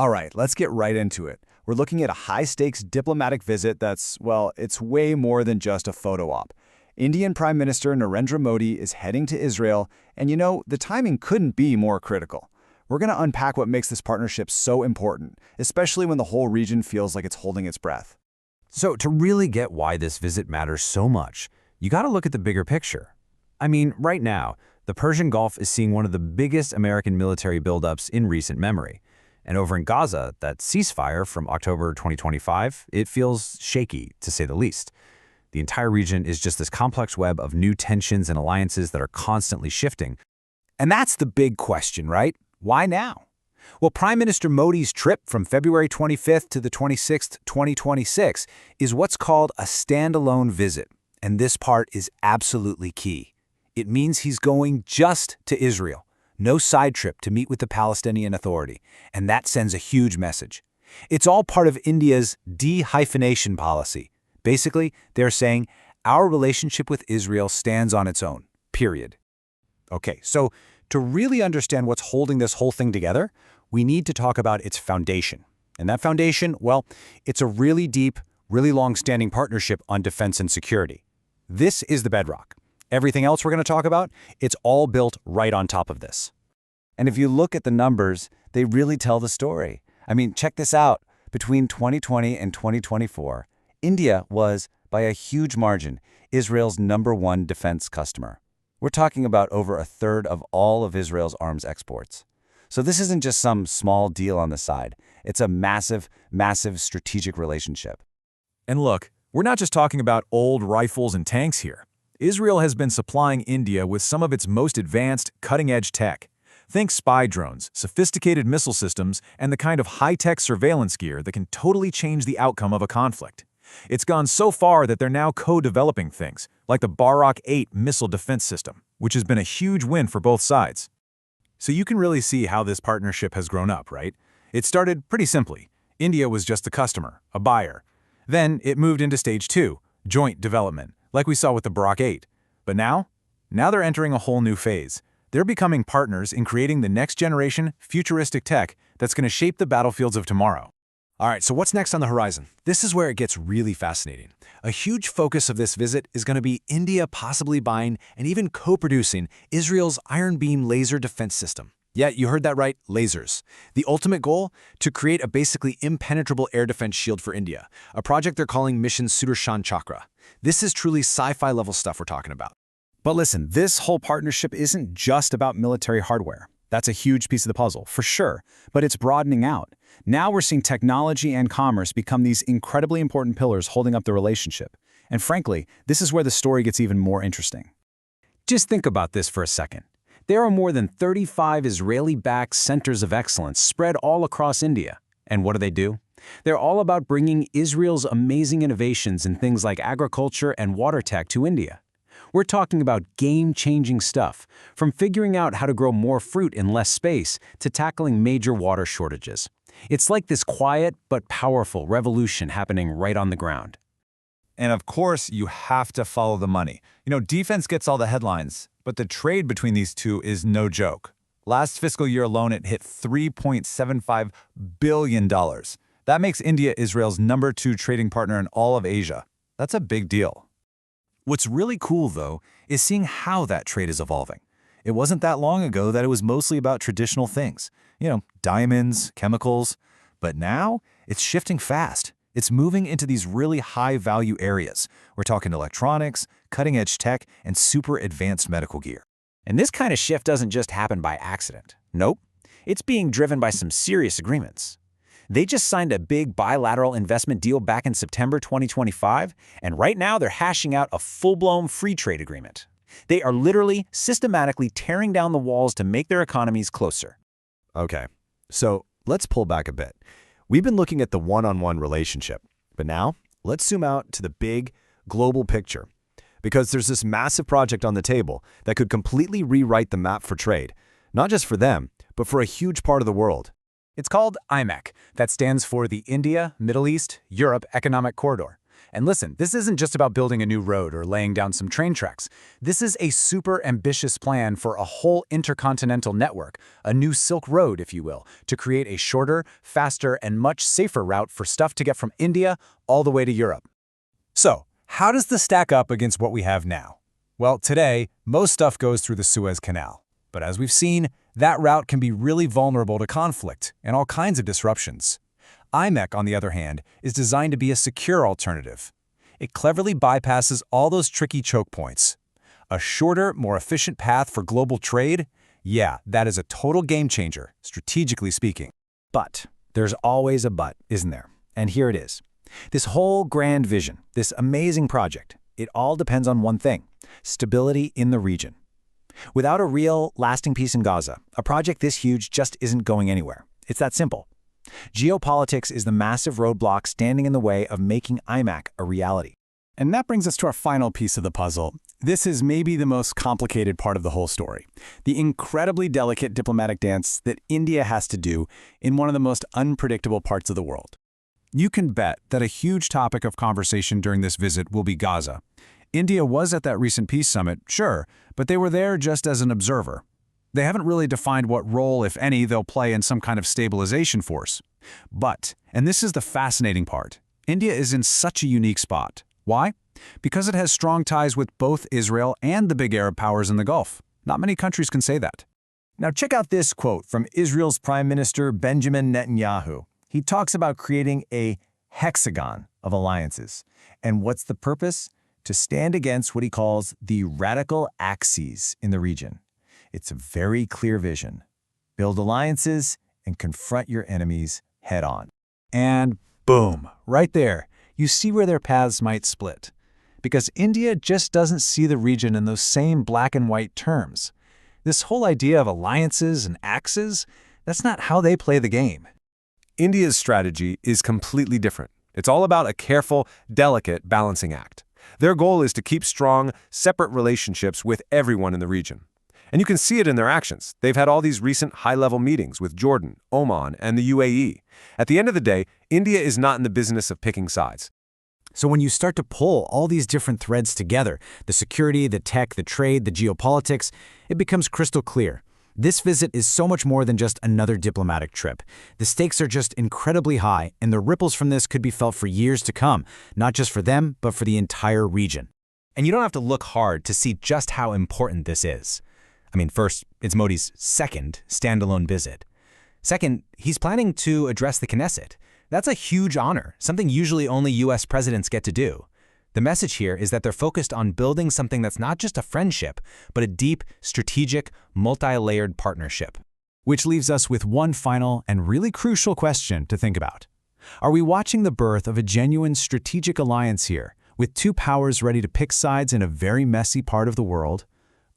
All right, let's get right into it. We're looking at a high-stakes diplomatic visit that's, well, it's way more than just a photo op. Indian Prime Minister Narendra Modi is heading to Israel, and the timing couldn't be more critical. We're going to unpack what makes this partnership so important, especially when the whole region feels like it's holding its breath. So to really get why this visit matters so much, you got to look at the bigger picture. I mean, right now, the Persian Gulf is seeing one of the biggest American military buildups in recent memory. And over in Gaza, that ceasefire from October 2025, it feels shaky, to say the least. The entire region is just this complex web of new tensions and alliances that are constantly shifting. And that's the big question, right? Why now? Well, Prime Minister Modi's trip from February 25th to the 26th, 2026 is what's called a standalone visit. And this part is absolutely key. It means he's going just to Israel. No side trip to meet with the Palestinian Authority, and that sends a huge message. It's all part of India's de-hyphenation policy. Basically, they're saying, our relationship with Israel stands on its own, period. Okay, so to really understand what's holding this whole thing together, we need to talk about its foundation. And that foundation, well, it's a really deep, really long-standing partnership on defense and security. This is the bedrock. Everything else we're going to talk about, it's all built right on top of this. And if you look at the numbers, they really tell the story. I mean, check this out. Between 2020 and 2024, India was, by a huge margin, Israel's #1 defense customer. We're talking about over a third of all of Israel's arms exports. So this isn't just some small deal on the side. It's a massive, massive strategic relationship. And look, we're not just talking about old rifles and tanks here. Israel has been supplying India with some of its most advanced, cutting-edge tech. Think spy drones, sophisticated missile systems, and the kind of high-tech surveillance gear that can totally change the outcome of a conflict. It's gone so far that they're now co-developing things, like the Barak 8 missile defense system, which has been a huge win for both sides. So you can really see how this partnership has grown up, right? It started pretty simply. India was just a customer, a buyer. Then it moved into stage 2, joint development, like we saw with the Barak 8. But now they're entering a whole new phase. They're becoming partners in creating the next-generation, futuristic tech that's going to shape the battlefields of tomorrow. All right, so what's next on the horizon? This is where it gets really fascinating. A huge focus of this visit is going to be India possibly buying and even co-producing Israel's Iron Beam laser defense system. Yeah, you heard that right, lasers. The ultimate goal? To create a basically impenetrable air defense shield for India, a project they're calling Mission Sudarshan Chakra. This is truly sci-fi level stuff we're talking about. But listen, this whole partnership isn't just about military hardware. That's a huge piece of the puzzle, for sure, but it's broadening out. Now we're seeing technology and commerce become these incredibly important pillars holding up the relationship. And frankly, this is where the story gets even more interesting. Just think about this for a second. There are more than 35 Israeli-backed centers of excellence spread all across India. And what do? They're all about bringing Israel's amazing innovations in things like agriculture and water tech to India. We're talking about game-changing stuff, from figuring out how to grow more fruit in less space to tackling major water shortages. It's like this quiet but powerful revolution happening right on the ground. And of course, you have to follow the money. Defense gets all the headlines, but the trade between these two is no joke. Last fiscal year alone, it hit $3.75 billion. That makes India Israel's #2 trading partner in all of Asia. That's a big deal. What's really cool, though, is seeing how that trade is evolving. It wasn't that long ago that it was mostly about traditional things, diamonds, chemicals. But now, it's shifting fast. It's moving into these really high-value areas. We're talking electronics, cutting-edge tech, and super advanced medical gear. And this kind of shift doesn't just happen by accident. Nope. It's being driven by some serious agreements. They just signed a big bilateral investment deal back in September 2025, and right now they're hashing out a full-blown free trade agreement. They are literally systematically tearing down the walls to make their economies closer. Okay, so let's pull back a bit. We've been looking at the one-on-one relationship, but now let's zoom out to the big, global picture. Because there's this massive project on the table that could completely rewrite the map for trade, not just for them, but for a huge part of the world. It's called IMEC. That stands for the India, Middle East, Europe Economic Corridor. And listen, this isn't just about building a new road or laying down some train tracks. This is a super ambitious plan for a whole intercontinental network, a new Silk Road, if you will, to create a shorter, faster, and much safer route for stuff to get from India all the way to Europe. So, how does this stack up against what we have now? Well, today, most stuff goes through the Suez Canal. But as we've seen, that route can be really vulnerable to conflict and all kinds of disruptions. IMEC, on the other hand, is designed to be a secure alternative. It cleverly bypasses all those tricky choke points. A shorter, more efficient path for global trade? Yeah, that is a total game changer, strategically speaking. But there's always a but, isn't there? And here it is. This whole grand vision, this amazing project, it all depends on one thing: stability in the region. Without a real, lasting peace in Gaza, a project this huge just isn't going anywhere. It's that simple. Geopolitics is the massive roadblock standing in the way of making IMEC a reality. And that brings us to our final piece of the puzzle. This is maybe the most complicated part of the whole story. The incredibly delicate diplomatic dance that India has to do in one of the most unpredictable parts of the world. You can bet that a huge topic of conversation during this visit will be Gaza. India was at that recent peace summit, sure, but they were there just as an observer. They haven't really defined what role, if any, they'll play in some kind of stabilization force. But, and this is the fascinating part, India is in such a unique spot. Why? Because it has strong ties with both Israel and the big Arab powers in the Gulf. Not many countries can say that. Now check out this quote from Israel's Prime Minister Benjamin Netanyahu. He talks about creating a hexagon of alliances. And what's the purpose? To stand against what he calls the radical axes in the region. It's a very clear vision. Build alliances and confront your enemies head on. And boom, right there, you see where their paths might split. Because India just doesn't see the region in those same black and white terms. This whole idea of alliances and axes, that's not how they play the game. India's strategy is completely different. It's all about a careful, delicate balancing act. Their goal is to keep strong, separate relationships with everyone in the region. And you can see it in their actions. They've had all these recent high-level meetings with Jordan, Oman, and the UAE. At the end of the day, India is not in the business of picking sides. So when you start to pull all these different threads together, the security, the tech, the trade, the geopolitics, it becomes crystal clear. This visit is so much more than just another diplomatic trip. The stakes are just incredibly high, and the ripples from this could be felt for years to come, not just for them, but for the entire region. And you don't have to look hard to see just how important this is. I mean, first, it's Modi's second standalone visit. Second, he's planning to address the Knesset. That's a huge honor, something usually only U.S. presidents get to do. The message here is that they're focused on building something that's not just a friendship, but a deep, strategic, multi-layered partnership. Which leaves us with one final and really crucial question to think about. Are we watching the birth of a genuine strategic alliance here, with two powers ready to pick sides in a very messy part of the world?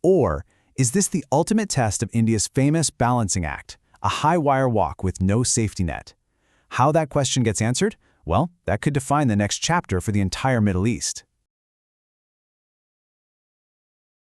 Or is this the ultimate test of India's famous balancing act, a high-wire walk with no safety net? How that question gets answered? Well, that could define the next chapter for the entire Middle East.